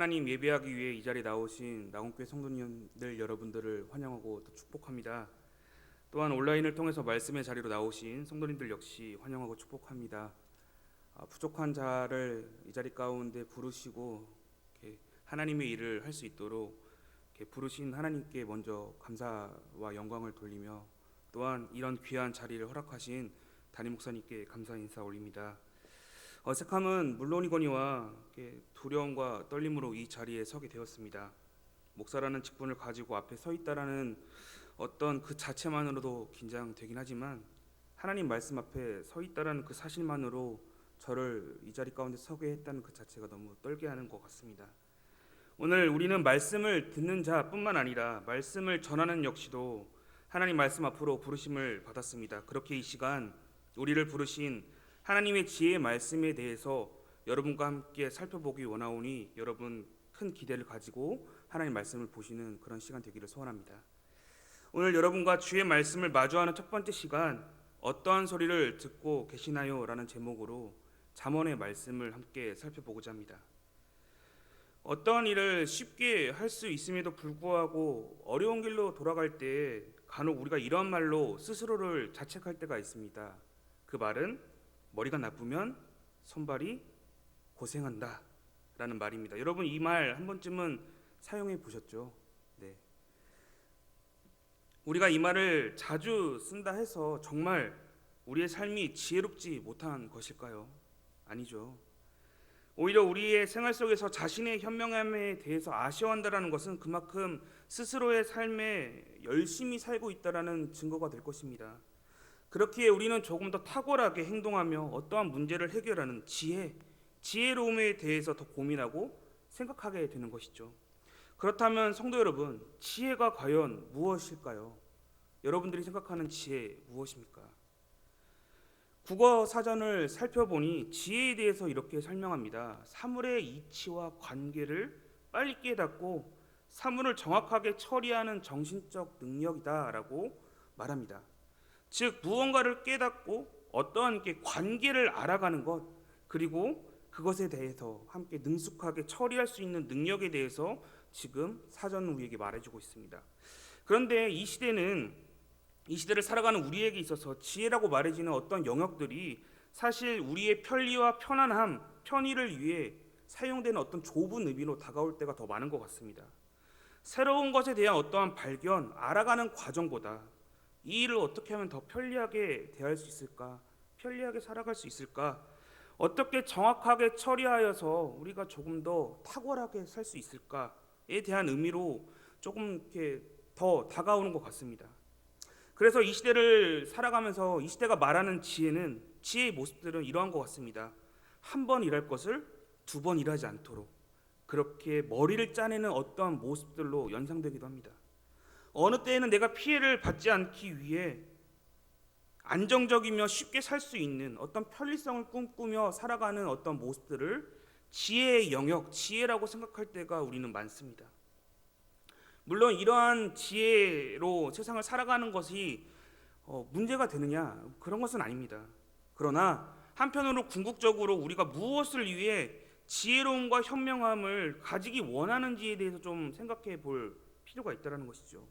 하나님 예배하기 위해 이 자리에 나오신 나온교회 성도님들 여러분들을 환영하고 또 축복합니다. 또한 온라인을 통해서 말씀의 자리로 나오신 성도님들 역시 환영하고 축복합니다. 부족한 자를 이 자리 가운데 부르시고 이렇게 하나님의 일을 할 수 있도록 이렇게 부르신 하나님께 먼저 감사와 영광을 돌리며 또한 이런 귀한 자리를 허락하신 담임 목사님께 감사 인사 올립니다. 어색함은 물론이거니와 두려움과 떨림으로 이 자리에 서게 되었습니다. 목사라는 직분을 가지고 앞에 서 있다라는 어떤 그 자체만으로도 긴장되긴 하지만 하나님 말씀 앞에 서 있다라는 그 사실만으로 저를 이 자리 가운데 서게 했다는 그 자체가 너무 떨게 하는 것 같습니다. 오늘 우리는 말씀을 듣는 자뿐만 아니라 말씀을 전하는 역시도 하나님 말씀 앞으로 부르심을 받았습니다. 그렇게 이 시간 우리를 부르신 하나님의 지혜의 말씀에 대해서 여러분과 함께 살펴보기 원하오니 여러분 큰 기대를 가지고 하나님 말씀을 보시는 그런 시간 되기를 소원합니다. 오늘 여러분과 주의 말씀을 마주하는 첫 번째 시간, 어떠한 소리를 듣고 계시나요? 라는 제목으로 잠언의 말씀을 함께 살펴보고자 합니다. 어떠한 일을 쉽게 할 수 있음에도 불구하고 어려운 길로 돌아갈 때 간혹 우리가 이런 말로 스스로를 자책할 때가 있습니다. 그 말은 머리가 나쁘면 손발이 고생한다 라는 말입니다. 여러분 이 말 한 번쯤은 사용해 보셨죠? 네. 우리가 이 말을 자주 쓴다 해서 정말 우리의 삶이 지혜롭지 못한 것일까요? 아니죠. 오히려 우리의 생활 속에서 자신의 현명함에 대해서 아쉬워한다는 것은 그만큼 스스로의 삶에 열심히 살고 있다는 증거가 될 것입니다. 그렇기에 우리는 조금 더 탁월하게 행동하며 어떠한 문제를 해결하는 지혜로움에 대해서 더 고민하고 생각하게 되는 것이죠. 그렇다면 성도 여러분, 지혜가 과연 무엇일까요? 여러분들이 생각하는 지혜 무엇입니까? 국어 사전을 살펴보니 지혜에 대해서 이렇게 설명합니다. 사물의 이치와 관계를 빨리 깨닫고 사물을 정확하게 처리하는 정신적 능력이다라고 말합니다. 즉 무언가를 깨닫고 어떠한 관계를 알아가는 것, 그리고 그것에 대해서 함께 능숙하게 처리할 수 있는 능력에 대해서 지금 사전은 우리에게 말해주고 있습니다. 그런데 이 시대를 살아가는 우리에게 있어서 지혜라고 말해지는 어떤 영역들이 사실 우리의 편리와 편안함, 편의를 위해 사용되는 어떤 좁은 의미로 다가올 때가 더 많은 것 같습니다. 새로운 것에 대한 어떠한 발견, 알아가는 과정보다 이 일을 어떻게 하면 더 편리하게 대할 수 있을까? 편리하게 살아갈 수 있을까? 어떻게 정확하게 처리하여서 우리가 조금 더 탁월하게 살 수 있을까에 대한 의미로 조금 이렇게 더 다가오는 것 같습니다. 그래서 이 시대를 살아가면서 이 시대가 말하는 지혜의 모습들은 이러한 것 같습니다. 한 번 일할 것을 두 번 일하지 않도록 그렇게 머리를 짜내는 어떠한 모습들로 연상되기도 합니다. 어느 때에는 내가 피해를 받지 않기 위해 안정적이며 쉽게 살 수 있는 어떤 편리성을 꿈꾸며 살아가는 어떤 모습들을 지혜의 영역, 지혜라고 생각할 때가 우리는 많습니다. 물론 이러한 지혜로 세상을 살아가는 것이 문제가 되느냐? 그런 것은 아닙니다. 그러나 한편으로 궁극적으로 우리가 무엇을 위해 지혜로움과 현명함을 가지기 원하는지에 대해서 좀 생각해 볼 필요가 있다는 것이죠.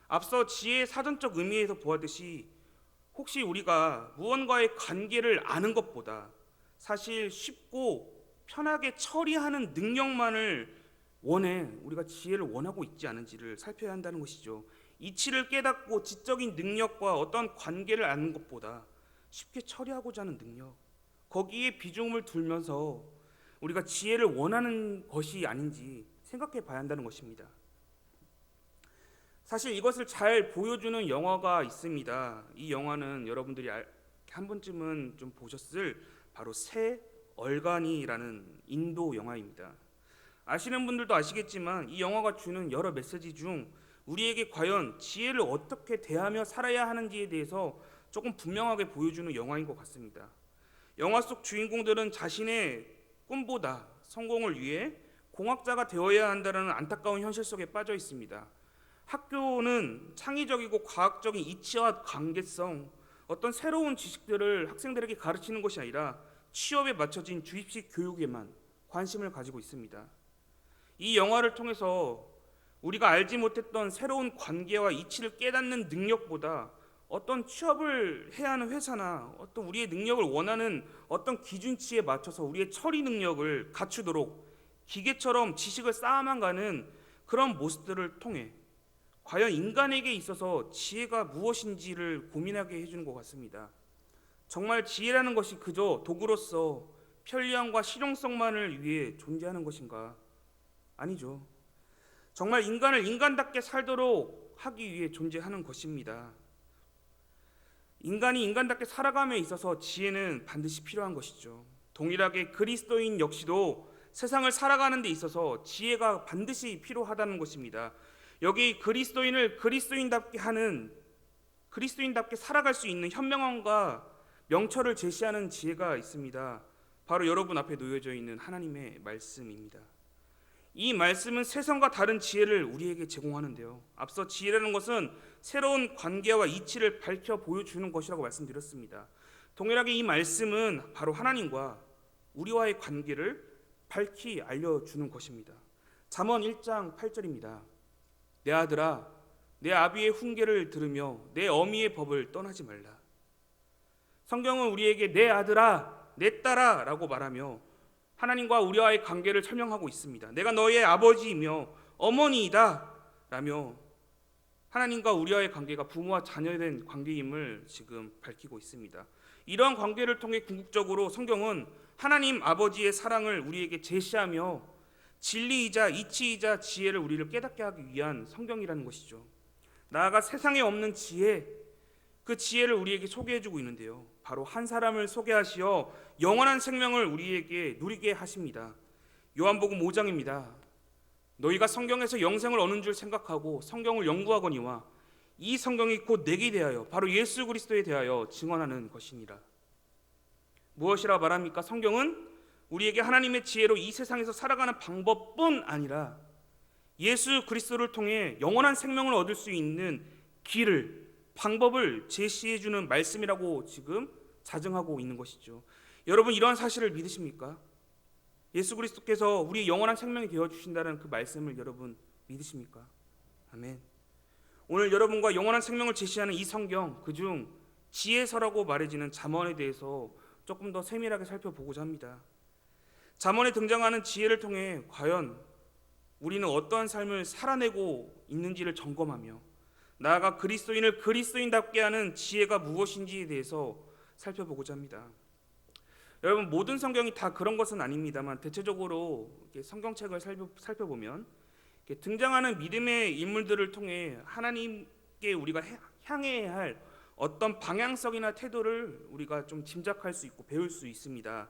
앞서 지혜의 사전적 의미에서 보았듯이 혹시 우리가 무언가의 관계를 아는 것보다 사실 쉽고 편하게 처리하는 능력만을 우리가 지혜를 원하고 있지 않은지를 살펴야 한다는 것이죠. 이치를 깨닫고 지적인 능력과 어떤 관계를 아는 것보다 쉽게 처리하고자 하는 능력, 거기에 비중을 두면서 우리가 지혜를 원하는 것이 아닌지 생각해 봐야 한다는 것입니다. 사실 이것을 잘 보여주는 영화가 있습니다. 이 영화는 여러분들이 한 번쯤은 좀 보셨을 바로 새 얼간이라는 인도 영화입니다. 아시는 분들도 아시겠지만 이 영화가 주는 여러 메시지 중 우리에게 과연 지혜를 어떻게 대하며 살아야 하는지에 대해서 조금 분명하게 보여주는 영화인 것 같습니다. 영화 속 주인공들은 자신의 꿈보다 성공을 위해 공학자가 되어야 한다는 안타까운 현실 속에 빠져 있습니다. 학교는 창의적이고 과학적인 이치와 관계성, 어떤 새로운 지식들을 학생들에게 가르치는 것이 아니라 취업에 맞춰진 주입식 교육에만 관심을 가지고 있습니다. 이 영화를 통해서 우리가 알지 못했던 새로운 관계와 이치를 깨닫는 능력보다 어떤 취업을 해야 하는 회사나 어떤 우리의 능력을 원하는 어떤 기준치에 맞춰서 우리의 처리 능력을 갖추도록 기계처럼 지식을 쌓아만 가는 그런 모습들을 통해 과연 인간에게 있어서 지혜가 무엇인지를 고민하게 해주는 것 같습니다. 정말 지혜라는 것이 그저 도구로서 편리함과 실용성만을 위해 존재하는 것인가? 아니죠. 정말 인간을 인간답게 살도록 하기 위해 존재하는 것입니다. 인간이 인간답게 살아감에 있어서 지혜는 반드시 필요한 것이죠. 동일하게 그리스도인 역시도 세상을 살아가는 데 있어서 지혜가 반드시 필요하다는 것입니다. 여기 그리스도인을 그리스도인답게 하는, 그리스도인답게 살아갈 수 있는 현명함과 명철을 제시하는 지혜가 있습니다. 바로 여러분 앞에 놓여져 있는 하나님의 말씀입니다. 이 말씀은 세상과 다른 지혜를 우리에게 제공하는데요. 앞서 지혜라는 것은 새로운 관계와 이치를 밝혀 보여주는 것이라고 말씀드렸습니다. 동일하게 이 말씀은 바로 하나님과 우리와의 관계를 밝히 알려주는 것입니다. 잠언 1장 8절입니다. 내 아들아, 내 아비의 훈계를 들으며 내 어미의 법을 떠나지 말라. 성경은 우리에게 내 아들아, 내 딸아 라고 말하며 하나님과 우리와의 관계를 설명하고 있습니다. 내가 너의 아버지이며 어머니이다 라며 하나님과 우리와의 관계가 부모와 자녀에 대한 관계임을 지금 밝히고 있습니다. 이러한 관계를 통해 궁극적으로 성경은 하나님 아버지의 사랑을 우리에게 제시하며 진리이자 이치이자 지혜를 우리를 깨닫게 하기 위한 성경이라는 것이죠. 나아가 세상에 없는 지혜, 그 지혜를 우리에게 소개해주고 있는데요. 바로 한 사람을 소개하시어 영원한 생명을 우리에게 누리게 하십니다. 요한복음 5장입니다. 너희가 성경에서 영생을 얻는 줄 생각하고 성경을 연구하거니와 이 성경이 곧 내게 대하여 바로 예수 그리스도에 대하여 증언하는 것이니라. 무엇이라 말합니까? 성경은 우리에게 하나님의 지혜로 이 세상에서 살아가는 방법뿐 아니라 예수 그리스도를 통해 영원한 생명을 얻을 수 있는 길을, 방법을 제시해주는 말씀이라고 지금 자증하고 있는 것이죠. 여러분, 이러한 사실을 믿으십니까? 예수 그리스도께서 우리의 영원한 생명이 되어주신다는 그 말씀을 여러분 믿으십니까? 아멘. 오늘 여러분과 영원한 생명을 제시하는 이 성경, 그중 지혜서라고 말해지는 잠언에 대해서 조금 더 세밀하게 살펴보고자 합니다. 잠언에 등장하는 지혜를 통해 과연 우리는 어떠한 삶을 살아내고 있는지를 점검하며 나아가 그리스도인을 그리스도인답게 하는 지혜가 무엇인지에 대해서 살펴보고자 합니다. 여러분, 모든 성경이 다 그런 것은 아닙니다만 대체적으로 성경책을 살펴보면 등장하는 믿음의 인물들을 통해 하나님께 우리가 향해야 할 어떤 방향성이나 태도를 우리가 좀 짐작할 수 있고 배울 수 있습니다.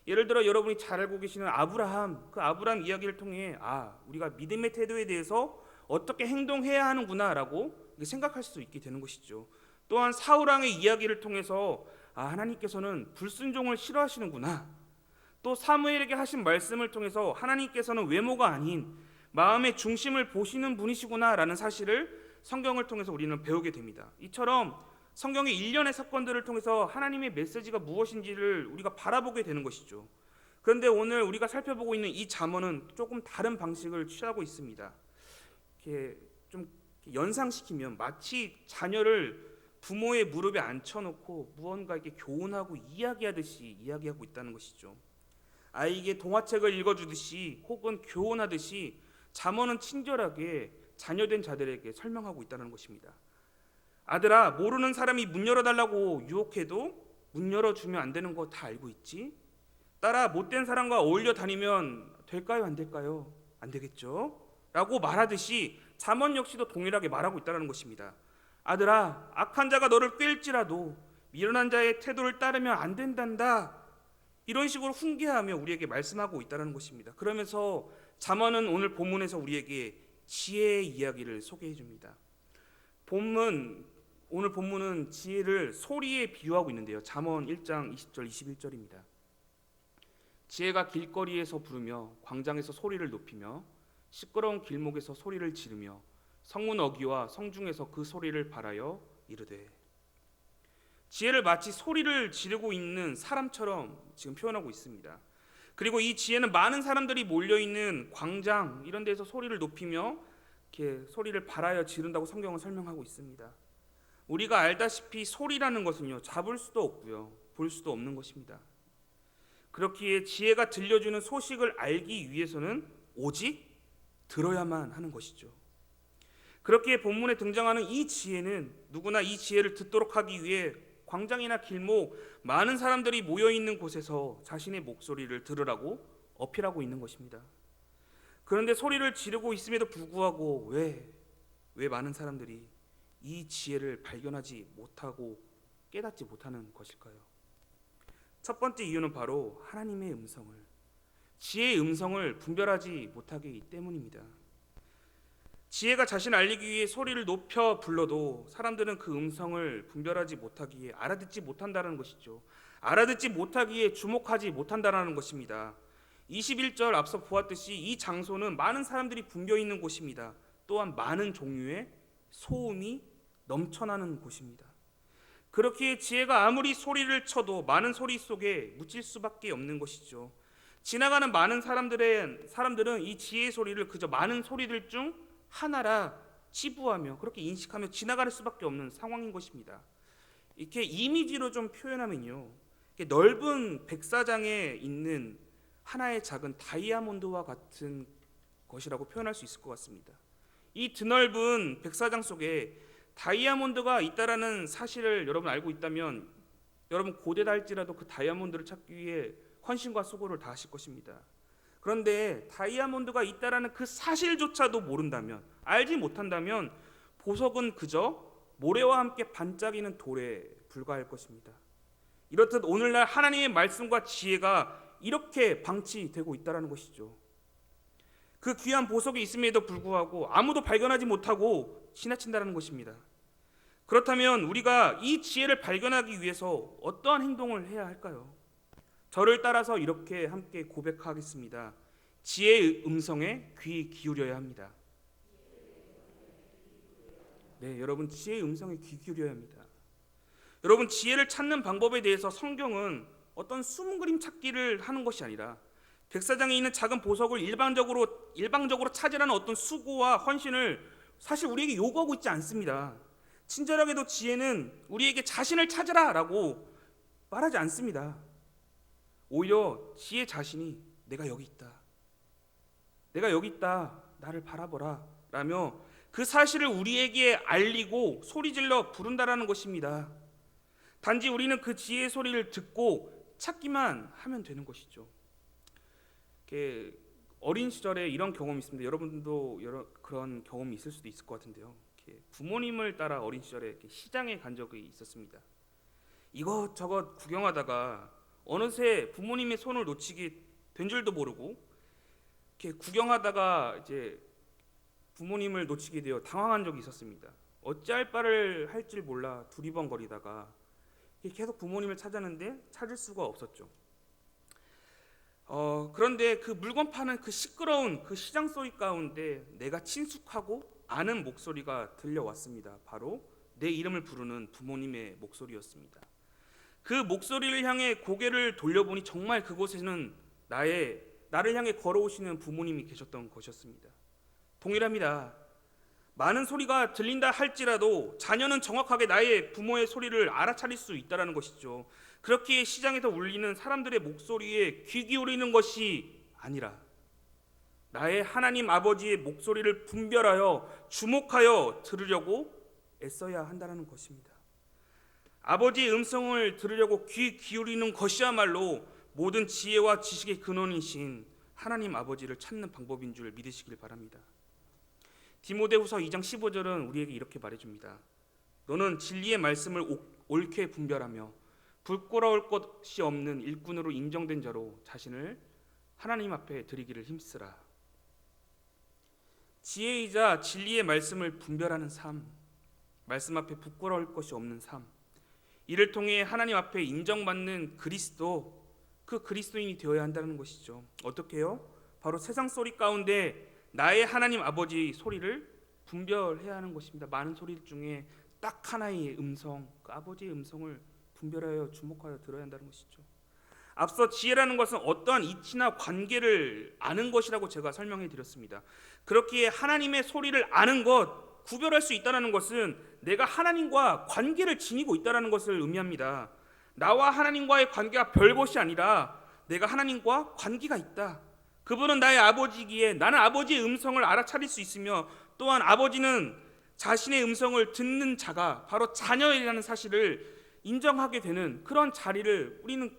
예를 들어 여러분이 잘 알고 계시는 아브라함, 그 아브라함 이야기를 통해 우리가 믿음의 태도에 대해서 어떻게 행동해야 하는구나라고 생각할 수 있게 되는 것이죠. 또한 사울왕의 이야기를 통해서 하나님께서는 불순종을 싫어하시는구나. 또 사무엘에게 하신 말씀을 통해서 하나님께서는 외모가 아닌 마음의 중심을 보시는 분이시구나라는 사실을 성경을 통해서 우리는 배우게 됩니다. 이처럼 성경의 일련의 사건들을 통해서 하나님의 메시지가 무엇인지를 우리가 바라보게 되는 것이죠. 그런데 오늘 우리가 살펴보고 있는 이 잠언은 조금 다른 방식을 취하고 있습니다. 이렇게 좀 연상시키면 마치 자녀를 부모의 무릎에 앉혀놓고 무언가 이렇게 교훈하고 이야기하듯이 이야기하고 있다는 것이죠. 아이에게 동화책을 읽어주듯이 혹은 교훈하듯이 잠언은 친절하게 자녀된 자들에게 설명하고 있다는 것입니다. 아들아, 모르는 사람이 문 열어달라고 유혹해도 문 열어주면 안 되는 거 다 알고 있지? 딸아, 못된 사람과 어울려 다니면 될까요? 안 될까요? 안 되겠죠? 라고 말하듯이 잠언 역시도 동일하게 말하고 있다는 것입니다. 아들아, 악한 자가 너를 꿰일지라도 미련한 자의 태도를 따르면 안 된단다. 이런 식으로 훈계하며 우리에게 말씀하고 있다는 것입니다. 그러면서 잠언은 오늘 본문에서 우리에게 지혜의 이야기를 소개해 줍니다. 오늘 본문은 지혜를 소리에 비유하고 있는데요. 잠언 1장 20절 21절입니다. 지혜가 길거리에서 부르며 광장에서 소리를 높이며 시끄러운 길목에서 소리를 지르며 성문 어귀와 성중에서 그 소리를 발하여 이르되. 지혜를 마치 소리를 지르고 있는 사람처럼 지금 표현하고 있습니다. 그리고 이 지혜는 많은 사람들이 몰려있는 광장 이런 데서 소리를 높이며 이렇게 소리를 발하여 지른다고 성경은 설명하고 있습니다. 우리가 알다시피 소리라는 것은요, 잡을 수도 없고요, 볼 수도 없는 것입니다. 그렇기에 지혜가 들려주는 소식을 알기 위해서는 오직 들어야만 하는 것이죠. 그렇기에 본문에 등장하는 이 지혜는 누구나 이 지혜를 듣도록 하기 위해 광장이나 길목 많은 사람들이 모여있는 곳에서 자신의 목소리를 들으라고 어필하고 있는 것입니다. 그런데 소리를 지르고 있음에도 불구하고 왜 많은 사람들이 이 지혜를 발견하지 못하고 깨닫지 못하는 것일까요? 첫 번째 이유는 바로 하나님의 음성을, 지혜의 음성을 분별하지 못하기 때문입니다. 지혜가 자신을 알리기 위해 소리를 높여 불러도 사람들은 그 음성을 분별하지 못하기에 알아듣지 못한다는 것이죠. 알아듣지 못하기에 주목하지 못한다는 것입니다. 21절 앞서 보았듯이 이 장소는 많은 사람들이 붐벼 있는 곳입니다. 또한 많은 종류의 소음이 넘쳐나는 곳입니다. 그렇기에 지혜가 아무리 소리를 쳐도 많은 소리 속에 묻힐 수밖에 없는 것이죠. 지나가는 많은 사람들은 이 지혜의 소리를 그저 많은 소리들 중 하나라 치부하며 그렇게 인식하며 지나갈 수밖에 없는 상황인 것입니다. 이렇게 이미지로 좀 표현하면요, 이렇게 넓은 백사장에 있는 하나의 작은 다이아몬드와 같은 것이라고 표현할 수 있을 것 같습니다. 이 드넓은 백사장 속에 다이아몬드가 있다라는 사실을 여러분 알고 있다면 여러분 고대다 할지라도 그 다이아몬드를 찾기 위해 헌신과 수고를 다하실 것입니다. 그런데 다이아몬드가 있다라는 그 사실조차도 모른다면, 알지 못한다면 보석은 그저 모래와 함께 반짝이는 돌에 불과할 것입니다. 이렇듯 오늘날 하나님의 말씀과 지혜가 이렇게 방치되고 있다는 것이죠. 그 귀한 보석이 있음에도 불구하고 아무도 발견하지 못하고 지나친다는 것입니다. 그렇다면 우리가 이 지혜를 발견하기 위해서 어떠한 행동을 해야 할까요? 저를 따라서 이렇게 함께 고백하겠습니다. 지혜의 음성에 귀 기울여야 합니다. 네, 여러분, 지혜의 음성에 귀 기울여야 합니다. 여러분, 지혜를 찾는 방법에 대해서 성경은 어떤 숨은 그림 찾기를 하는 것이 아니라 백사장에 있는 작은 보석을 일방적으로 찾으라는 어떤 수고와 헌신을 사실 우리에게 요구하고 있지 않습니다. 친절하게도 지혜는 우리에게 자신을 찾으라라고 말하지 않습니다. 오히려 지혜 자신이 내가 여기 있다, 나를 바라보라 라며 그 사실을 우리에게 알리고 소리질러 부른다라는 것입니다. 단지 우리는 그 지혜의 소리를 듣고 찾기만 하면 되는 것이죠. 어린 시절에 이런 경험이 있습니다. 여러분도 그런 경험이 있을 수도 있을 것 같은데요. 부모님을 따라 어린 시절에 시장에 간 적이 있었습니다. 이것저것 구경하다가 어느새 부모님의 손을 놓치게 된 줄도 모르고 이렇게 구경하다가 이제 부모님을 놓치게 되어 당황한 적이 있었습니다. 어찌할 바를 할 줄 몰라 두리번거리다가 계속 부모님을 찾았는데 찾을 수가 없었죠. 그런데 그 물건 파는 그 시끄러운 그 시장 소리 가운데 내가 친숙하고 아는 목소리가 들려왔습니다. 바로 내 이름을 부르는 부모님의 목소리였습니다. 그 목소리를 향해 고개를 돌려보니 정말 그곳에는 나를 향해 걸어오시는 부모님이 계셨던 것이었습니다. 동일합니다. 많은 소리가 들린다 할지라도 자녀는 정확하게 나의 부모의 소리를 알아차릴 수 있다는 것이죠. 그렇기에 시장에서 울리는 사람들의 목소리에 귀 기울이는 것이 아니라 나의 하나님 아버지의 목소리를 분별하여 주목하여 들으려고 애써야 한다는 것입니다. 아버지의 음성을 들으려고 귀 기울이는 것이야말로 모든 지혜와 지식의 근원이신 하나님 아버지를 찾는 방법인 줄 믿으시길 바랍니다. 디모데후서 2장 15절은 우리에게 이렇게 말해줍니다. 너는 진리의 말씀을 옳게 분별하며 부끄러울 것이 없는 일꾼으로 인정된 자로 자신을 하나님 앞에 드리기를 힘쓰라. 지혜이자 진리의 말씀을 분별하는 삶, 말씀 앞에 부끄러울 것이 없는 삶, 이를 통해 하나님 앞에 인정받는 그리스도, 그 그리스도인이 되어야 한다는 것이죠. 어떻게 해요? 바로 세상 소리 가운데 나의 하나님 아버지 소리를 분별해야 하는 것입니다. 많은 소리 중에 딱 하나의 음성, 그 아버지의 음성을 분별하여 주목하여 들어야 한다는 것이죠. 앞서 지혜라는 것은 어떠한 이치나 관계를 아는 것이라고 제가 설명해 드렸습니다. 그렇기에 하나님의 소리를 아는 것, 구별할 수 있다는 것은 내가 하나님과 관계를 지니고 있다는 것을 의미합니다. 나와 하나님과의 관계가 별것이 아니라 내가 하나님과 관계가 있다. 그분은 나의 아버지이기에 나는 아버지의 음성을 알아차릴 수 있으며, 또한 아버지는 자신의 음성을 듣는 자가 바로 자녀이라는 사실을 인정하게 되는 그런 자리를 우리는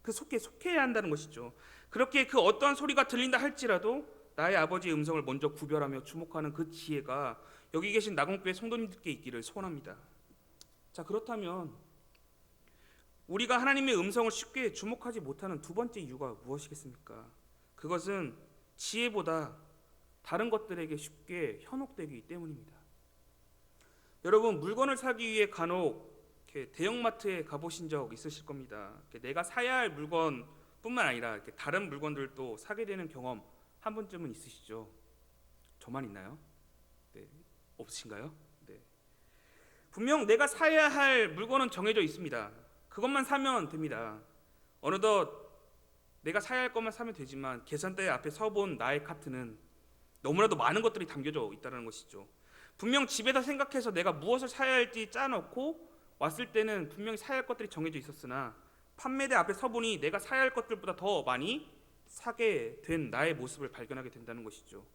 그 속해야 한다는 것이죠. 그렇게 그 어떠한 소리가 들린다 할지라도 나의 아버지의 음성을 먼저 구별하며 주목하는 그 지혜가 여기 계신 나공교회 성도님들께 있기를 소원합니다. 자, 그렇다면 우리가 하나님의 음성을 쉽게 주목하지 못하는 두 번째 이유가 무엇이겠습니까? 그것은 지혜보다 다른 것들에게 쉽게 현혹되기 때문입니다. 여러분, 물건을 사기 위해 간혹 대형마트에 가보신 적 있으실 겁니다. 내가 사야 할 물건뿐만 아니라 다른 물건들도 사게 되는 경험 한 번쯤은 있으시죠? 저만 있나요? 네, 없으신가요? 네. 분명 내가 사야 할 물건은 정해져 있습니다. 그것만 사면 됩니다. 어느덧 내가 사야 할 것만 사면 되지만 계산대 앞에 서본 나의 카트는 너무나도 많은 것들이 담겨져 있다는 것이죠. 분명 집에다 생각해서 내가 무엇을 사야 할지 짜놓고 왔을 때는 분명히 사야 할 것들이 정해져 있었으나 판매대 앞에 서보니 내가 사야 할 것들보다 더 많이 사게 된 나의 모습을 발견하게 된다는 것이죠.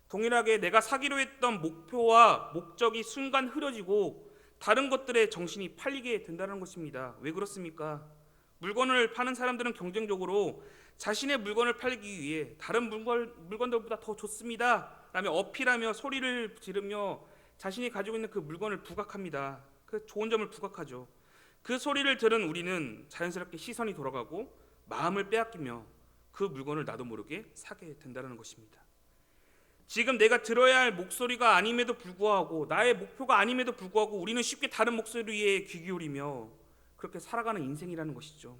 동일하게 내가 사기로 했던 목표와 목적이 순간 흐려지고 다른 것들에 정신이 팔리게 된다는 것입니다. 왜 그렇습니까? 물건을 파는 사람들은 경쟁적으로 자신의 물건을 팔기 위해 다른 물건들보다 더 좋습니다 라며 어필하며 소리를 지르며 자신이 가지고 있는 그 물건을 부각합니다. 그 좋은 점을 부각하죠. 그 소리를 들은 우리는 자연스럽게 시선이 돌아가고 마음을 빼앗기며 그 물건을 나도 모르게 사게 된다는 것입니다. 지금 내가 들어야 할 목소리가 아님에도 불구하고, 나의 목표가 아님에도 불구하고 우리는 쉽게 다른 목소리에 귀 기울이며 그렇게 살아가는 인생이라는 것이죠.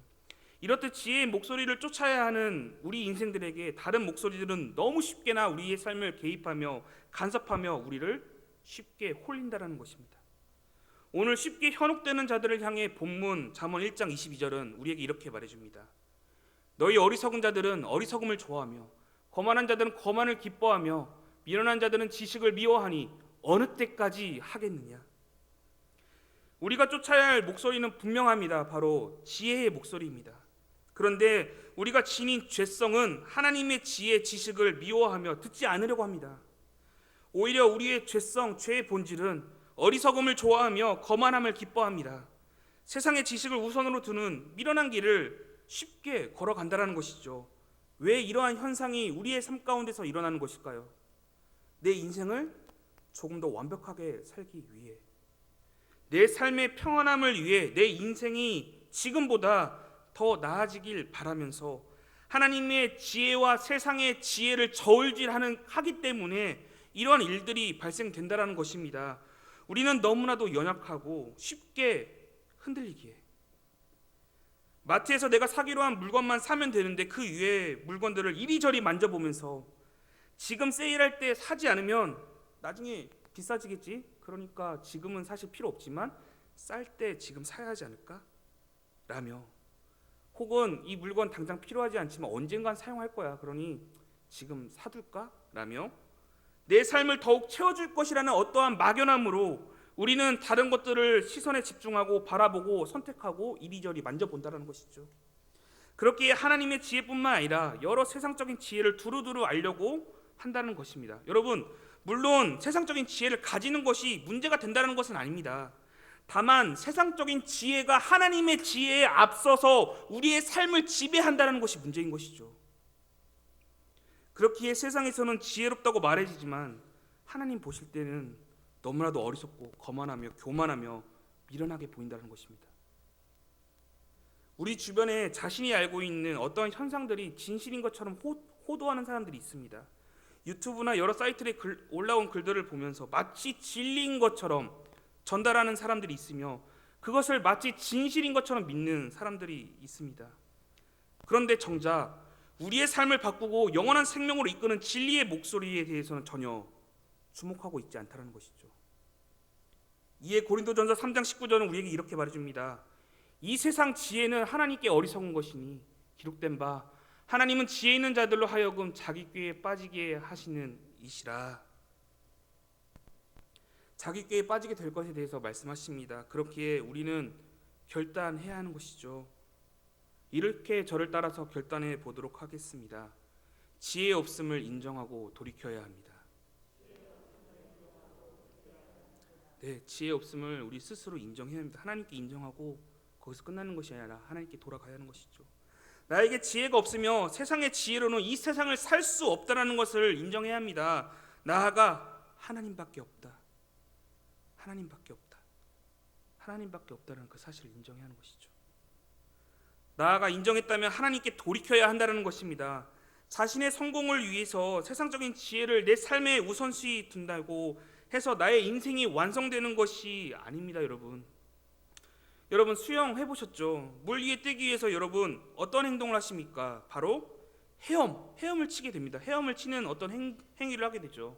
이렇듯 지혜의 목소리를 쫓아야 하는 우리 인생들에게 다른 목소리들은 너무 쉽게나 우리의 삶을 개입하며 간섭하며 우리를 쉽게 홀린다는 것입니다. 오늘 쉽게 현혹되는 자들을 향해 본문 잠언 1장 22절은 우리에게 이렇게 말해줍니다. 너희 어리석은 자들은 어리석음을 좋아하며 거만한 자들은 거만을 기뻐하며 미련한 자들은 지식을 미워하니 어느 때까지 하겠느냐. 우리가 쫓아야 할 목소리는 분명합니다. 바로 지혜의 목소리입니다. 그런데 우리가 지닌 죄성은 하나님의 지혜, 지식을 미워하며 듣지 않으려고 합니다. 오히려 우리의 죄성, 죄의 본질은 어리석음을 좋아하며 거만함을 기뻐합니다. 세상의 지식을 우선으로 두는 미련한 길을 쉽게 걸어간다는 것이죠. 왜 이러한 현상이 우리의 삶 가운데서 일어나는 것일까요? 내 인생을 조금 더 완벽하게 살기 위해, 내 삶의 평안함을 위해 내 인생이 지금보다 더 나아지길 바라면서 하나님의 지혜와 세상의 지혜를 저울질하기 때문에 이러한 일들이 발생된다는 것입니다. 우리는 너무나도 연약하고 쉽게 흔들리기에 마트에서 내가 사기로 한 물건만 사면 되는데 그 위에 물건들을 이리저리 만져보면서 지금 세일할 때 사지 않으면 나중에 비싸지겠지? 그러니까 지금은 사실 필요 없지만 쌀 때 지금 사야 하지 않을까? 라며, 혹은 이 물건 당장 필요하지 않지만 언젠간 사용할 거야, 그러니 지금 사둘까? 라며 내 삶을 더욱 채워줄 것이라는 어떠한 막연함으로 우리는 다른 것들을 시선에 집중하고 바라보고 선택하고 이리저리 만져본다는 것이죠. 그렇기에 하나님의 지혜뿐만 아니라 여러 세상적인 지혜를 두루두루 알려고 한다는 것입니다. 여러분, 물론 세상적인 지혜를 가지는 것이 문제가 된다는 것은 아닙니다. 다만 세상적인 지혜가 하나님의 지혜에 앞서서 우리의 삶을 지배한다는 것이 문제인 것이죠. 그렇기에 세상에서는 지혜롭다고 말해지지만 하나님 보실 때는 너무나도 어리석고 거만하며 교만하며 미련하게 보인다는 것입니다. 우리 주변에 자신이 알고 있는 어떤 현상들이 진실인 것처럼 호도하는 사람들이 있습니다. 유튜브나 여러 사이트에 올라온 글들을 보면서 마치 진리인 것처럼 전달하는 사람들이 있으며 그것을 마치 진실인 것처럼 믿는 사람들이 있습니다. 그런데 정작 우리의 삶을 바꾸고 영원한 생명으로 이끄는 진리의 목소리에 대해서는 전혀 주목하고 있지 않다는 것이죠. 이에 고린도전서 3장 19절은 우리에게 이렇게 말해줍니다. 이 세상 지혜는 하나님께 어리석은 것이니 기록된 바 하나님은 지혜 있는 자들로 하여금 자기 꾀에 빠지게 하시는 이시라. 자기 꾀에 빠지게 될 것에 대해서 말씀하십니다. 그렇기에 우리는 결단해야 하는 것이죠. 이렇게 저를 따라서 결단해 보도록 하겠습니다. 지혜 없음을 인정하고 돌이켜야 합니다. 네, 지혜 없음을 우리 스스로 인정해야 합니다. 하나님께 인정하고 거기서 끝나는 것이 아니라 하나님께 돌아가야 하는 것이죠. 나에게 지혜가 없으며 세상의 지혜로는 이 세상을 살 수 없다는 것을 인정해야 합니다. 나아가 하나님밖에 없다. 하나님밖에 없다. 하나님밖에 없다는 그 사실을 인정해야 하는 것이죠. 나아가 인정했다면 하나님께 돌이켜야 한다는 것입니다. 자신의 성공을 위해서 세상적인 지혜를 내 삶에 우선시 둔다고 해서 나의 인생이 완성되는 것이 아닙니다. 여러분 수영 해보셨죠? 물 위에 뜨기 위해서 여러분 어떤 행동을 하십니까? 바로 헤엄을 치게 됩니다. 헤엄을 치는 어떤 행위를 하게 되죠.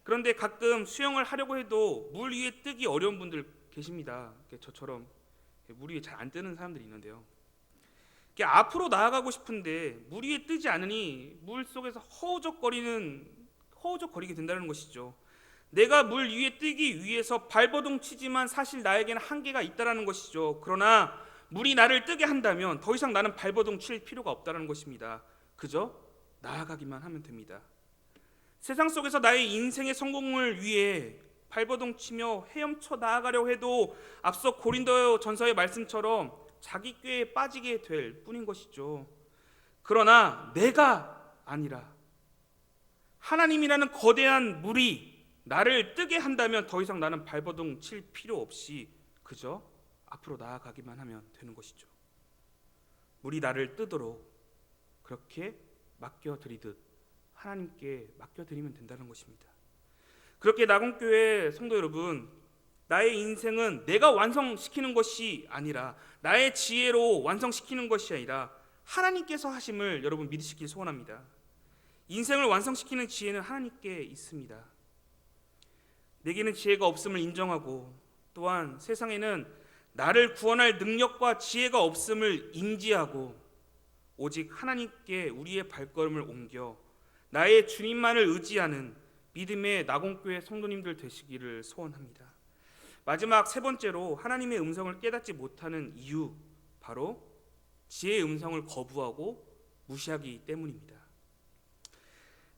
그런데 가끔 수영을 하려고 해도 물 위에 뜨기 어려운 분들 계십니다. 저처럼 물 위에 잘 안 뜨는 사람들이 있는데요. 앞으로 나아가고 싶은데 물 위에 뜨지 않으니 물 속에서 허우적거리게 된다는 것이죠. 내가 물 위에 뜨기 위해서 발버둥 치지만 사실 나에게는 한계가 있다는 것이죠. 그러나 물이 나를 뜨게 한다면 더 이상 나는 발버둥 칠 필요가 없다는 것입니다. 그저 나아가기만 하면 됩니다. 세상 속에서 나의 인생의 성공을 위해 발버둥 치며 헤엄쳐 나아가려고 해도 앞서 고린도전서의 말씀처럼 자기 꾀에 빠지게 될 뿐인 것이죠. 그러나 내가 아니라 하나님이라는 거대한 물이 나를 뜨게 한다면 더 이상 나는 발버둥 칠 필요 없이 그저 앞으로 나아가기만 하면 되는 것이죠. 물이 나를 뜨도록 그렇게 맡겨드리듯 하나님께 맡겨드리면 된다는 것입니다. 그렇게 나공교회 성도 여러분, 나의 인생은 내가 완성시키는 것이 아니라 나의 지혜로 완성시키는 것이 아니라 하나님께서 하심을 여러분 믿으시길 소원합니다. 인생을 완성시키는 지혜는 하나님께 있습니다. 내게는 지혜가 없음을 인정하고 또한 세상에는 나를 구원할 능력과 지혜가 없음을 인지하고 오직 하나님께 우리의 발걸음을 옮겨 나의 주님만을 의지하는 믿음의 나공교회 성도님들 되시기를 소원합니다. 마지막 세 번째로 하나님의 음성을 깨닫지 못하는 이유, 바로 지혜의 음성을 거부하고 무시하기 때문입니다.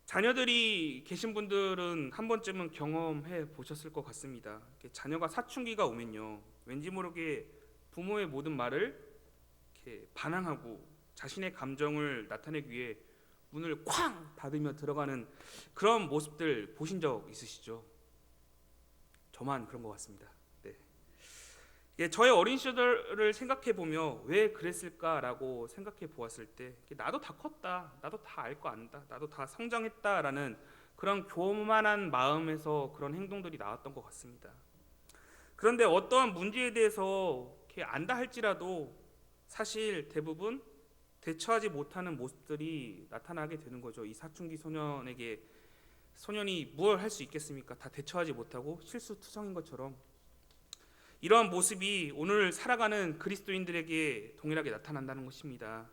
자녀들이 계신 분들은 한 번쯤은 경험해 보셨을 것 같습니다. 자녀가 사춘기가 오면요, 왠지 모르게 부모의 모든 말을 이렇게 반항하고 자신의 감정을 나타내기 위해 문을 쾅 닫으며 들어가는 그런 모습들 보신 적 있으시죠? 저만 그런 것 같습니다. 저의 어린 시절을 생각해 보며 왜 그랬을까라고 생각해 보았을 때 나도 다 컸다, 나도 다 알 거 안다, 나도 다 성장했다라는 그런 교만한 마음에서 그런 행동들이 나왔던 것 같습니다. 그런데 어떠한 문제에 대해서 이렇게 안다 할지라도 사실 대부분 대처하지 못하는 모습들이 나타나게 되는 거죠. 이 사춘기 소년이 무엇을 할 수 있겠습니까? 다 대처하지 못하고 실수투성인 것처럼 이러한 모습이 오늘 살아가는 그리스도인들에게 동일하게 나타난다는 것입니다.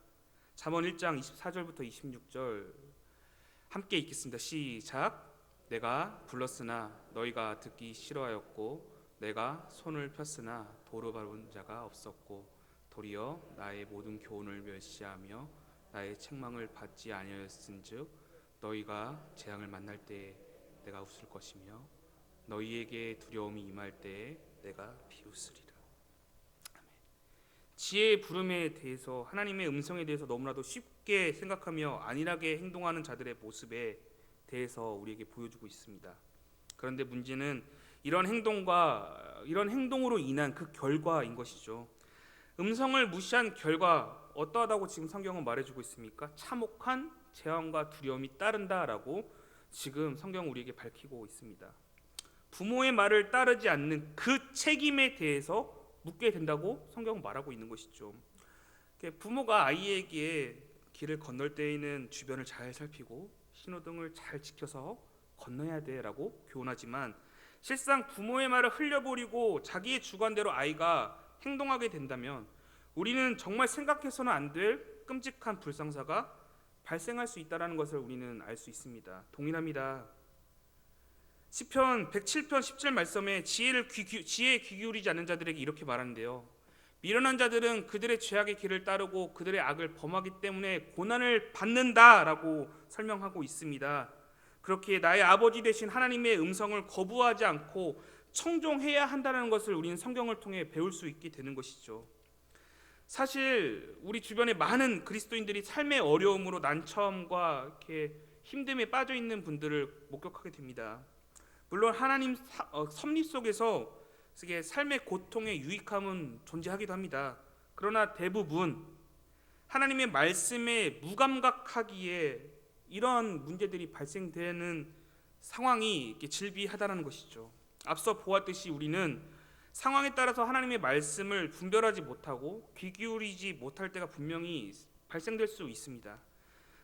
잠언 1장 24절부터 26절 함께 읽겠습니다. 시작. 내가 불렀으나 너희가 듣기 싫어하였고 내가 손을 폈으나 도로 밟은 자가 없었고 도리어 나의 모든 교훈을 멸시하며 나의 책망을 받지 아니하였은즉 너희가 재앙을 만날 때에 내가 웃을 것이며 너희에게 두려움이 임할 때에 내가 비웃으리라. 아멘. 지혜의 부름에 대해서, 하나님의 음성에 대해서 너무나도 쉽게 생각하며 안일하게 행동하는 자들의 모습에 대해서 우리에게 보여주고 있습니다. 그런데 문제는 이런 행동으로 인한 그 결과인 것이죠. 음성을 무시한 결과 어떠하다고 지금 성경은 말해주고 있습니까? 참혹한 재앙과 두려움이 따른다라고 지금 성경은 우리에게 밝히고 있습니다. 부모의 말을 따르지 않는 그 책임에 대해서 묻게 된다고 성경은 말하고 있는 것이죠. 부모가 아이에게 길을 건널 때에는 주변을 잘 살피고 신호등을 잘 지켜서 건너야 돼라고 교훈하지만 실상 부모의 말을 흘려버리고 자기의 주관대로 아이가 행동하게 된다면 우리는 정말 생각해서는 안 될 끔찍한 불상사가 발생할 수 있다는 것을 우리는 알 수 있습니다. 동일합니다. 시편 107편 10절 말씀에 지혜에 귀 기울이지 않는 자들에게 이렇게 말하는데요. 미련한 자들은 그들의 죄악의 길을 따르고 그들의 악을 범하기 때문에 고난을 받는다라고 설명하고 있습니다. 그렇게 나의 아버지 되신 하나님의 음성을 거부하지 않고 청종해야 한다는 것을 우리는 성경을 통해 배울 수 있게 되는 것이죠. 사실 우리 주변에 많은 그리스도인들이 삶의 어려움으로 난처함과 이렇게 힘듦에 빠져 있는 분들을 목격하게 됩니다. 물론 하나님 섭리 속에서 삶의 고통의 유익함은 존재하기도 합니다. 그러나 대부분 하나님의 말씀에 무감각하기에 이러한 문제들이 발생되는 상황이 질비하다는 것이죠. 앞서 보았듯이 우리는 상황에 따라서 하나님의 말씀을 분별하지 못하고 귀 기울이지 못할 때가 분명히 발생될 수 있습니다.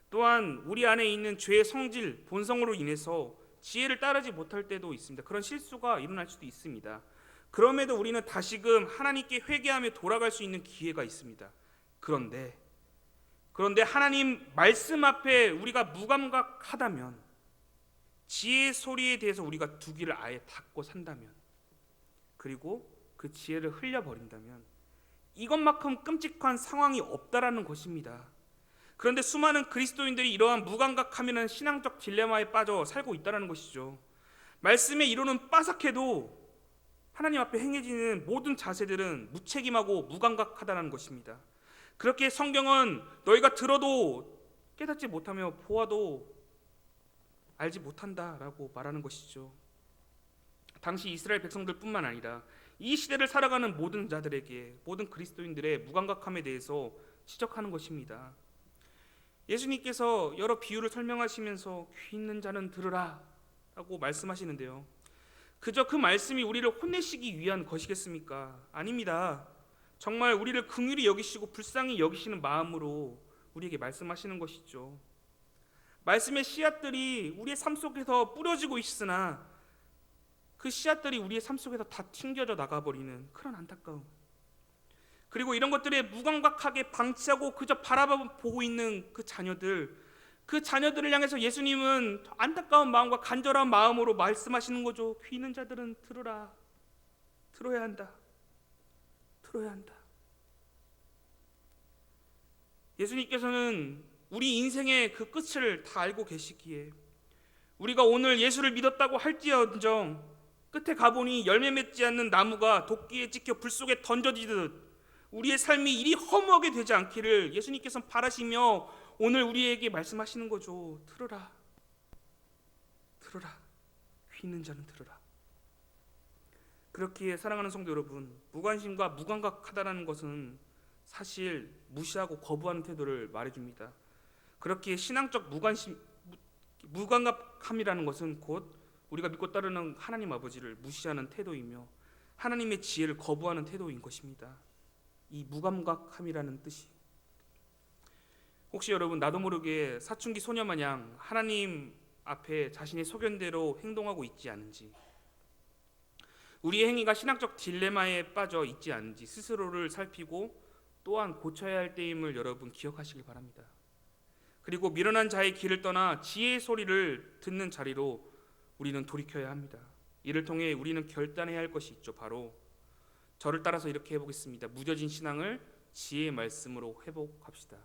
또한 우리 안에 있는 죄의 성질, 본성으로 인해서 지혜를 따르지 못할 때도 있습니다. 그런 실수가 일어날 수도 있습니다. 그럼에도 우리는 다시금 하나님께 회개하며 돌아갈 수 있는 기회가 있습니다. 그런데 하나님 말씀 앞에 우리가 무감각하다면, 지혜의 소리에 대해서 우리가 두 귀를 아예 닫고 산다면, 그리고 그 지혜를 흘려버린다면 이것만큼 끔찍한 상황이 없다라는 것입니다. 그런데 수많은 그리스도인들이 이러한 무감각함이라는 신앙적 딜레마에 빠져 살고 있다는 것이죠. 말씀의 이론은 빠삭해도 하나님 앞에 행해지는 모든 자세들은 무책임하고 무감각하다는 것입니다. 그렇게 성경은 너희가 들어도 깨닫지 못하며 보아도 알지 못한다라고 말하는 것이죠. 당시 이스라엘 백성들뿐만 아니라 이 시대를 살아가는 모든 자들에게, 모든 그리스도인들의 무감각함에 대해서 지적하는 것입니다. 예수님께서 여러 비유를 설명하시면서 귀 있는 자는 들으라 라고 말씀하시는데요, 그저 그 말씀이 우리를 혼내시기 위한 것이겠습니까? 아닙니다. 정말 우리를 긍휼히 여기시고 불쌍히 여기시는 마음으로 우리에게 말씀하시는 것이죠. 말씀의 씨앗들이 우리의 삶 속에서 뿌려지고 있으나 그 씨앗들이 우리의 삶 속에서 다 튕겨져 나가버리는 그런 안타까움, 그리고 이런 것들에 무감각하게 방치하고 그저 바라보고 있는 그 자녀들을 향해서 예수님은 안타까운 마음과 간절한 마음으로 말씀하시는 거죠. 귀 있는 자들은 들으라. 들어야 한다. 들어야 한다. 예수님께서는 우리 인생의 그 끝을 다 알고 계시기에 우리가 오늘 예수를 믿었다고 할지언정 끝에 가보니 열매 맺지 않는 나무가 도끼에 찍혀 불 속에 던져지듯 우리의 삶이 이리 허무하게 되지 않기를 예수님께서는 바라시며 오늘 우리에게 말씀하시는 거죠. 들으라. 들으라. 귀 있는 자는 들으라. 그렇기에 사랑하는 성도 여러분, 무관심과 무감각하다는 것은 사실 무시하고 거부하는 태도를 말해줍니다. 그렇기에 신앙적 무감각함이라는 것은 곧 우리가 믿고 따르는 하나님 아버지를 무시하는 태도이며 하나님의 지혜를 거부하는 태도인 것입니다. 이 무감각함이라는 뜻이, 혹시 여러분 나도 모르게 사춘기 소녀 마냥 하나님 앞에 자신의 소견대로 행동하고 있지 않은지, 우리의 행위가 신앙적 딜레마에 빠져 있지 않은지 스스로를 살피고 또한 고쳐야 할 때임을 여러분 기억하시길 바랍니다. 그리고 미련한 자의 길을 떠나 지혜의 소리를 듣는 자리로 우리는 돌이켜야 합니다. 이를 통해 우리는 결단해야 할 것이 있죠. 바로 저를 따라서 이렇게 해보겠습니다. 무뎌진 신앙을 지혜의 말씀으로 회복합시다.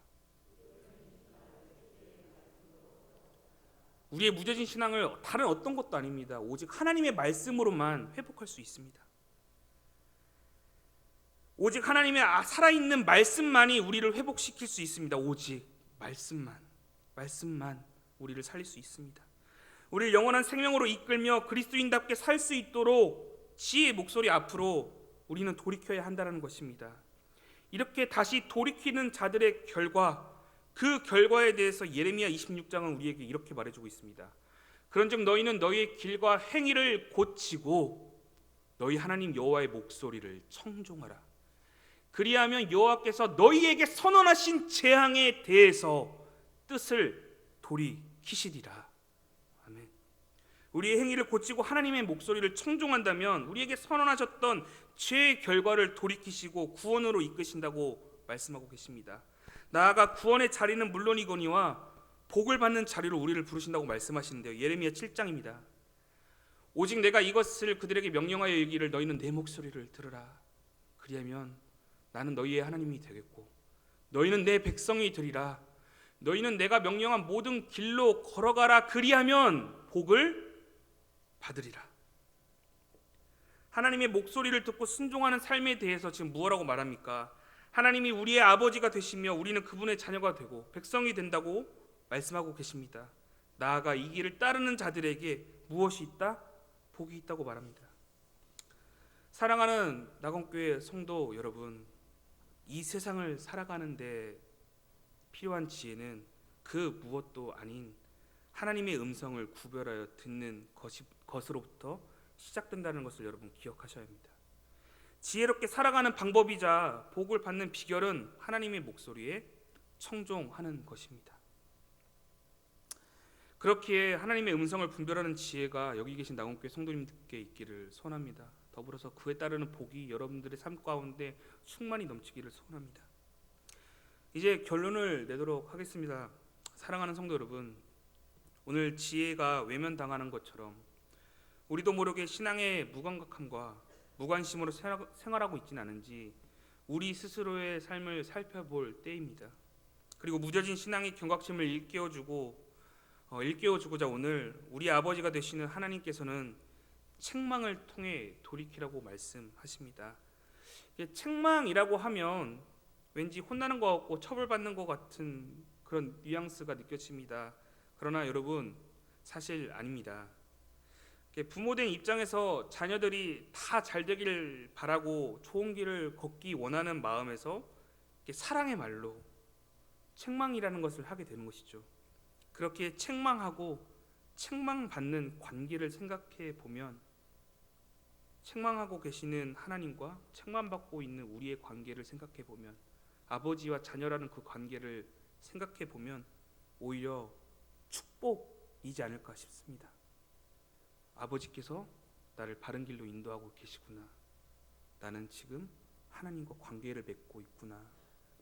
우리의 무뎌진 신앙을 다른 어떤 것도 아닙니다. 오직 하나님의 말씀으로만 회복할 수 있습니다. 오직 하나님의 살아있는 말씀만이 우리를 회복시킬 수 있습니다. 오직 말씀만 우리를 살릴 수 있습니다. 우리를 영원한 생명으로 이끌며 그리스도인답게 살 수 있도록 지혜의 목소리 앞으로 우리는 돌이켜야 한다는 것입니다. 이렇게 다시 돌이키는 자들의 결과, 그 결과에 대해서 예레미야 26장은 우리에게 이렇게 말해주고 있습니다. 그런즉 너희는 너희의 길과 행위를 고치고 너희 하나님 여호와의 목소리를 청종하라. 그리하면 여호와께서 너희에게 선언하신 재앙에 대해서 뜻을 돌이키시리라. 아멘. 우리의 행위를 고치고 하나님의 목소리를 청종한다면 우리에게 선언하셨던 죄의 결과를 돌이키시고 구원으로 이끄신다고 말씀하고 계십니다. 나아가 구원의 자리는 물론이거니와 복을 받는 자리로 우리를 부르신다고 말씀하시는데요. 예레미야 7장입니다. 오직 내가 이것을 그들에게 명령하여 이르기를 너희는 내 목소리를 들으라. 그리하면 나는 너희의 하나님이 되겠고 너희는 내 백성이 되리라. 너희는 내가 명령한 모든 길로 걸어가라. 그리하면 복을 받으리라. 하나님의 목소리를 듣고 순종하는 삶에 대해서 지금 무엇라고 말합니까? 하나님이 우리의 아버지가 되시며 우리는 그분의 자녀가 되고 백성이 된다고 말씀하고 계십니다. 나아가 이 길을 따르는 자들에게 무엇이 있다? 복이 있다고 말합니다. 사랑하는 낙원교회 성도 여러분, 이 세상을 살아가는데 필요한 지혜는 그 무엇도 아닌 하나님의 음성을 구별하여 듣는 것으로부터 시작된다는 것을 여러분 기억하셔야 합니다. 지혜롭게 살아가는 방법이자 복을 받는 비결은 하나님의 목소리에 청종하는 것입니다. 그렇기에 하나님의 음성을 분별하는 지혜가 여기 계신 낙원교회 성도님들께 있기를 소원합니다. 더불어서 그에 따르는 복이 여러분들의 삶 가운데 충만히 넘치기를 소원합니다. 이제 결론을 내도록 하겠습니다. 사랑하는 성도 여러분, 오늘 지혜가 외면당하는 것처럼 우리도 모르게 신앙의 무감각함과 무관심으로 생활하고 있지는 않은지 우리 스스로의 삶을 살펴볼 때입니다. 그리고 무뎌진 신앙의 경각심을 일깨워주고자 오늘 우리 아버지가 되시는 하나님께서는 책망을 통해 돌이키라고 말씀하십니다. 책망이라고 하면 왠지 혼나는 것 같고 처벌받는 것 같은 그런 뉘앙스가 느껴집니다. 그러나 여러분, 사실 아닙니다. 부모된 입장에서 자녀들이 다 잘 되길 바라고 좋은 길을 걷기 원하는 마음에서 사랑의 말로 책망이라는 것을 하게 되는 것이죠. 그렇게 책망하고 책망받는 관계를 생각해 보면, 책망하고 계시는 하나님과 책망받고 있는 우리의 관계를 생각해 보면, 아버지와 자녀라는 그 관계를 생각해 보면 오히려 축복이지 않을까 싶습니다. 아버지께서 나를 바른 길로 인도하고 계시구나. 나는 지금 하나님과 관계를 맺고 있구나.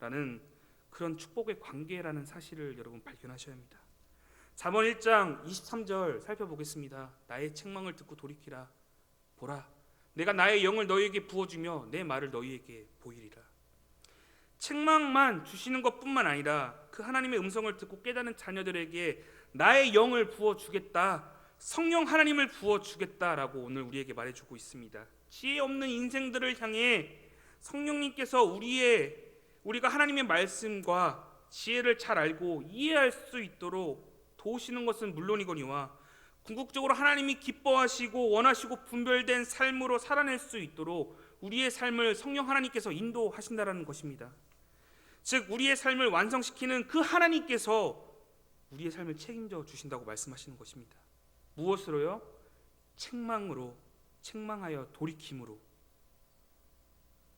라는 그런 축복의 관계라는 사실을 여러분 발견하셔야 합니다. 잠언 1장 23절 살펴보겠습니다. 나의 책망을 듣고 돌이키라. 보라, 내가 나의 영을 너희에게 부어주며 내 말을 너희에게 보이리라. 책망만 주시는 것뿐만 아니라 그 하나님의 음성을 듣고 깨닫는 자녀들에게 나의 영을 부어주겠다, 성령 하나님을 부어주겠다라고 오늘 우리에게 말해주고 있습니다. 지혜 없는 인생들을 향해 성령님께서 우리가 하나님의 말씀과 지혜를 잘 알고 이해할 수 있도록 도우시는 것은 물론이거니와 궁극적으로 하나님이 기뻐하시고 원하시고 분별된 삶으로 살아낼 수 있도록 우리의 삶을 성령 하나님께서 인도하신다는 것입니다. 즉 우리의 삶을 완성시키는 그 하나님께서 우리의 삶을 책임져 주신다고 말씀하시는 것입니다. 무엇으로요? 책망으로, 책망하여 돌이킴으로.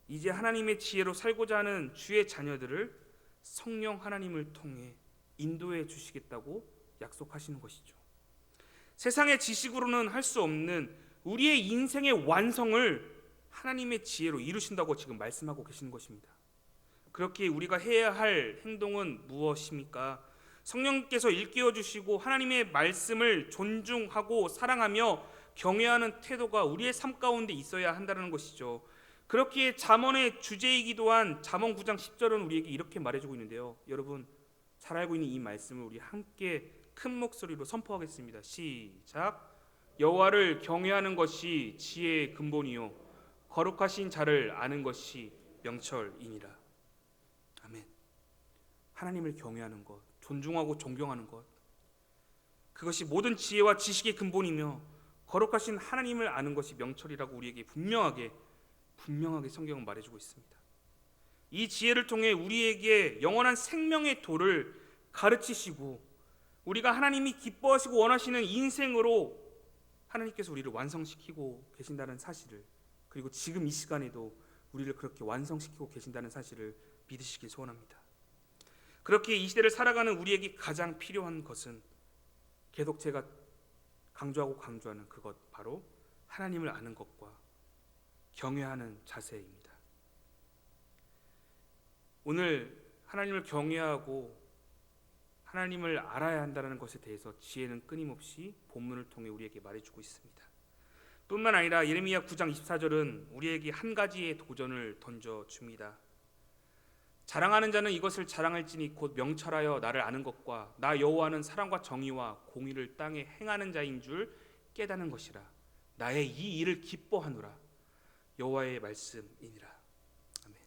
이제 하나님의 지혜로 살고자 하는 주의 자녀들을 성령 하나님을 통해 인도해 주시겠다고 약속하시는 것이죠. 세상의 지식으로는 할 수 없는 우리의 인생의 완성을 하나님의 지혜로 이루신다고 지금 말씀하고 계시는 것입니다. 그렇게 우리가 해야 할 행동은 무엇입니까? 성령께서 일깨워 주시고 하나님의 말씀을 존중하고 사랑하며 경외하는 태도가 우리의 삶 가운데 있어야 한다는 것이죠. 그렇기에 잠언의 주제이기도 한 잠언 9장 10절은 우리에게 이렇게 말해주고 있는데요. 여러분 잘 알고 있는 이 말씀을 우리 함께 큰 목소리로 선포하겠습니다. 시작. 여호와를 경외하는 것이 지혜의 근본이요 거룩하신 자를 아는 것이 명철이니라. 아멘. 하나님을 경외하는 것, 존중하고 존경하는 것, 그것이 모든 지혜와 지식의 근본이며 거룩하신 하나님을 아는 것이 명철이라고 우리에게 분명하게 성경은 말해주고 있습니다. 이 지혜를 통해 우리에게 영원한 생명의 도를 가르치시고 우리가 하나님이 기뻐하시고 원하시는 인생으로 하나님께서 우리를 완성시키고 계신다는 사실을, 그리고 지금 이 시간에도 우리를 그렇게 완성시키고 계신다는 사실을 믿으시길 소원합니다. 그렇게 이 시대를 살아가는 우리에게 가장 필요한 것은 계속 제가 강조하는 그것, 바로 하나님을 아는 것과 경외하는 자세입니다. 오늘 하나님을 경외하고 하나님을 알아야 한다는 것에 대해서 지혜는 끊임없이 본문을 통해 우리에게 말해주고 있습니다. 뿐만 아니라 예레미야 9장 24절은 우리에게 한 가지의 도전을 던져줍니다. 자랑하는 자는 이것을 자랑할지니 곧 명철하여 나를 아는 것과 나 여호와는 사랑과 정의와 공의를 땅에 행하는 자인 줄 깨닫는 것이라. 나의 이 일을 기뻐하노라. 여호와의 말씀이니라. 아멘.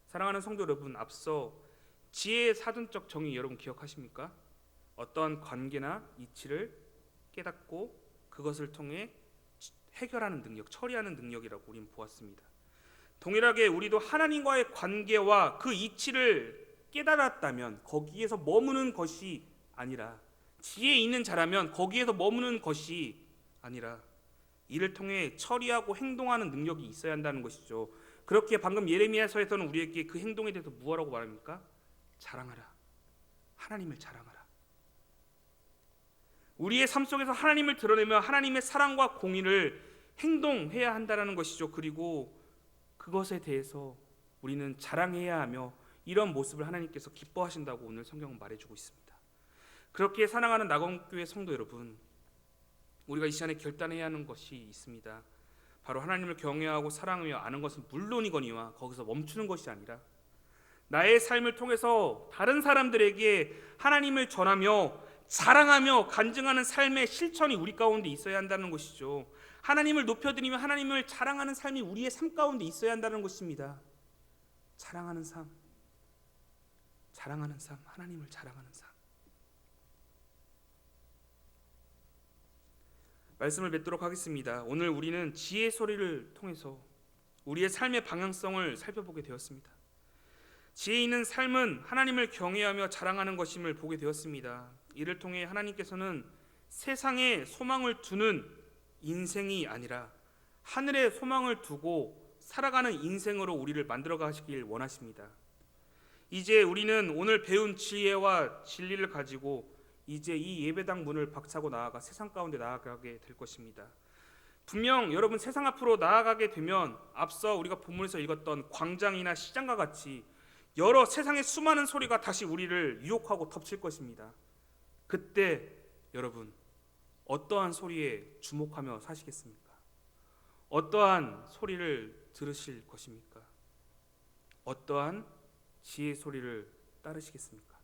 사랑하는 성도 여러분, 앞서 지혜의 사전적 정의 여러분 기억하십니까? 어떠한 관계나 이치를 깨닫고 그것을 통해 해결하는 능력, 처리하는 능력이라고 우리는 보았습니다. 동일하게 우리도 하나님과의 관계와 그 이치를 깨달았다면 거기에서 머무는 것이 아니라, 지혜 있는 자라면 거기에서 머무는 것이 아니라 이를 통해 처리하고 행동하는 능력이 있어야 한다는 것이죠. 그렇게 방금 예레미야서에서는 우리에게 그 행동에 대해서 무엇라고 말합니까? 자랑하라. 하나님을 자랑하라. 우리의 삶 속에서 하나님을 드러내며 하나님의 사랑과 공의를 행동해야 한다는 것이죠. 그리고 그것에 대해서 우리는 자랑해야 하며 이런 모습을 하나님께서 기뻐하신다고 오늘 성경은 말해주고 있습니다. 그렇게 사랑하는 낙원교회 성도 여러분, 우리가 이 시간에 결단해야 하는 것이 있습니다. 바로 하나님을 경외하고 사랑하며 아는 것은 물론이거니와 거기서 멈추는 것이 아니라 나의 삶을 통해서 다른 사람들에게 하나님을 전하며 자랑하며 간증하는 삶의 실천이 우리 가운데 있어야 한다는 것이죠. 하나님을 높여드리며 하나님을 자랑하는 삶이 우리의 삶 가운데 있어야 한다는 것입니다. 자랑하는 삶, 하나님을 자랑하는 삶. 말씀을 맺도록 하겠습니다. 오늘 우리는 지혜의 소리를 통해서 우리의 삶의 방향성을 살펴보게 되었습니다. 지혜 있는 삶은 하나님을 경외하며 자랑하는 것임을 보게 되었습니다. 이를 통해 하나님께서는 세상에 소망을 두는 인생이 아니라 하늘에 소망을 두고 살아가는 인생으로 우리를 만들어 가시길 원하십니다. 이제 우리는 오늘 배운 지혜와 진리를 가지고 이제 이 예배당 문을 박차고 나아가 세상 가운데 나아가게 될 것입니다. 분명 여러분 세상 앞으로 나아가게 되면 앞서 우리가 본문에서 읽었던 광장이나 시장과 같이 여러 세상의 수많은 소리가 다시 우리를 유혹하고 덮칠 것입니다. 그때 여러분 어떠한 소리에 주목하며 사시겠습니까? 어떠한 소리를 들으실 것입니까? 어떠한 지혜의 소리를 따르시겠습니까?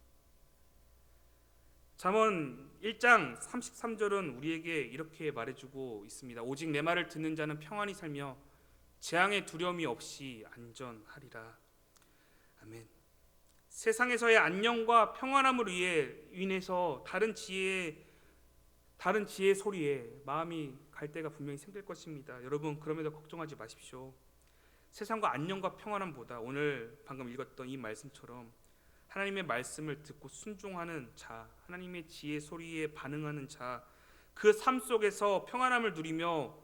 잠언 1장 33절은 우리에게 이렇게 말해주고 있습니다. 오직 내 말을 듣는 자는 평안히 살며 재앙의 두려움이 없이 안전하리라. 아멘. 세상에서의 안녕과 평안함을 인해서 다른 지혜의 소리에 마음이 갈 때가 분명히 생길 것입니다. 여러분 그럼에도 걱정하지 마십시오. 세상과 안녕과 평안함보다 오늘 방금 읽었던 이 말씀처럼 하나님의 말씀을 듣고 순종하는 자, 하나님의 지혜 소리에 반응하는 자, 그 삶 속에서 평안함을 누리며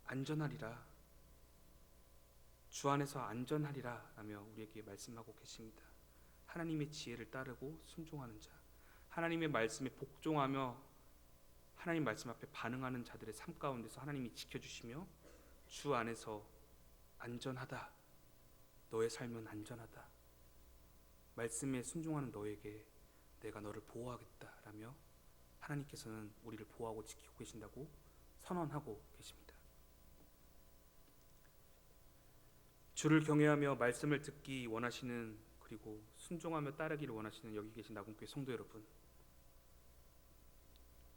안전하리라, 주 안에서 안전하리라 라며 우리에게 말씀하고 계십니다. 하나님의 지혜를 따르고 순종하는 자, 하나님의 말씀에 복종하며 하나님 말씀 앞에 반응하는 자들의 삶 가운데서 하나님이 지켜주시며 주 안에서 안전하다, 너의 삶은 안전하다, 말씀에 순종하는 너에게 내가 너를 보호하겠다라며 하나님께서는 우리를 보호하고 지키고 계신다고 선언하고 계십니다. 주를 경외하며 말씀을 듣기 원하시는, 그리고 순종하며 따르기를 원하시는 여기 계신 낙원교회 성도 여러분,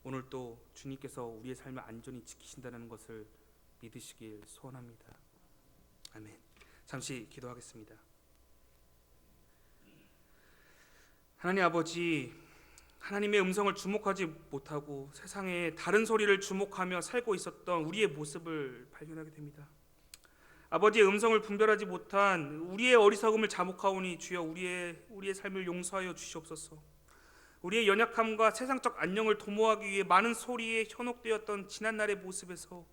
오늘 또 주님께서 우리의 삶을 안전히 지키신다는 것을 믿으시길 소원합니다. 아멘. 잠시 기도하겠습니다. 하나님 아버지, 하나님의 음성을 주목하지 못하고 세상의 다른 소리를 주목하며 살고 있었던 우리의 모습을 발견하게 됩니다. 아버지의 음성을 분별하지 못한 우리의 어리석음을 자목하오니 주여 우리의 삶을 용서하여 주시옵소서. 우리의 연약함과 세상적 안녕을 도모하기 위해 많은 소리에 현혹되었던 지난날의 모습에서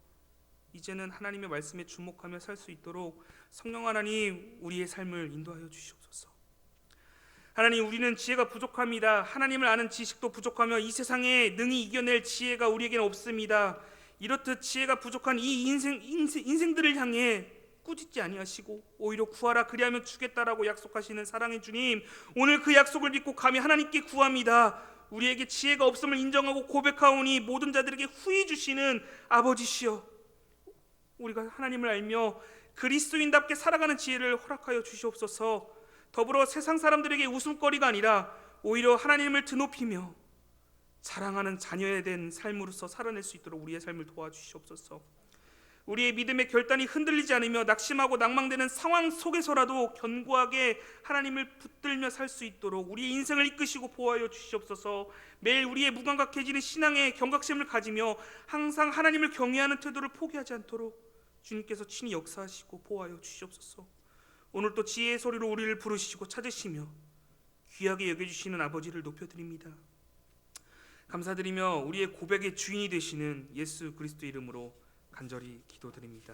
이제는 하나님의 말씀에 주목하며 살 수 있도록 성령 하나님 우리의 삶을 인도하여 주시옵소서. 하나님, 우리는 지혜가 부족합니다. 하나님을 아는 지식도 부족하며 이 세상에 능히 이겨낼 지혜가 우리에게는 없습니다. 이렇듯 지혜가 부족한 이 인생들을 향해 꾸짖지 아니하시고 오히려 구하라 그리하면 주겠다라고 약속하시는 사랑의 주님, 오늘 그 약속을 믿고 감히 하나님께 구합니다. 우리에게 지혜가 없음을 인정하고 고백하오니 모든 자들에게 후히 주시는 아버지시여, 우리가 하나님을 알며 그리스도인답게 살아가는 지혜를 허락하여 주시옵소서. 더불어 세상 사람들에게 웃음거리가 아니라 오히려 하나님을 드높이며 사랑하는 자녀에 대한 삶으로서 살아낼 수 있도록 우리의 삶을 도와주시옵소서. 우리의 믿음의 결단이 흔들리지 않으며 낙심하고 낭망되는 상황 속에서라도 견고하게 하나님을 붙들며 살 수 있도록 우리의 인생을 이끄시고 보호하여 주시옵소서. 매일 우리의 무감각해지는 신앙의 경각심을 가지며 항상 하나님을 경외하는 태도를 포기하지 않도록 주님께서 친히 역사하시고 보호하여 주시옵소서. 오늘 또 지혜의 소리로 우리를 부르시고 찾으시며 귀하게 여겨주시는 아버지를 높여드립니다. 감사드리며 우리의 고백의 주인이 되시는 예수 그리스도 이름으로 간절히 기도드립니다.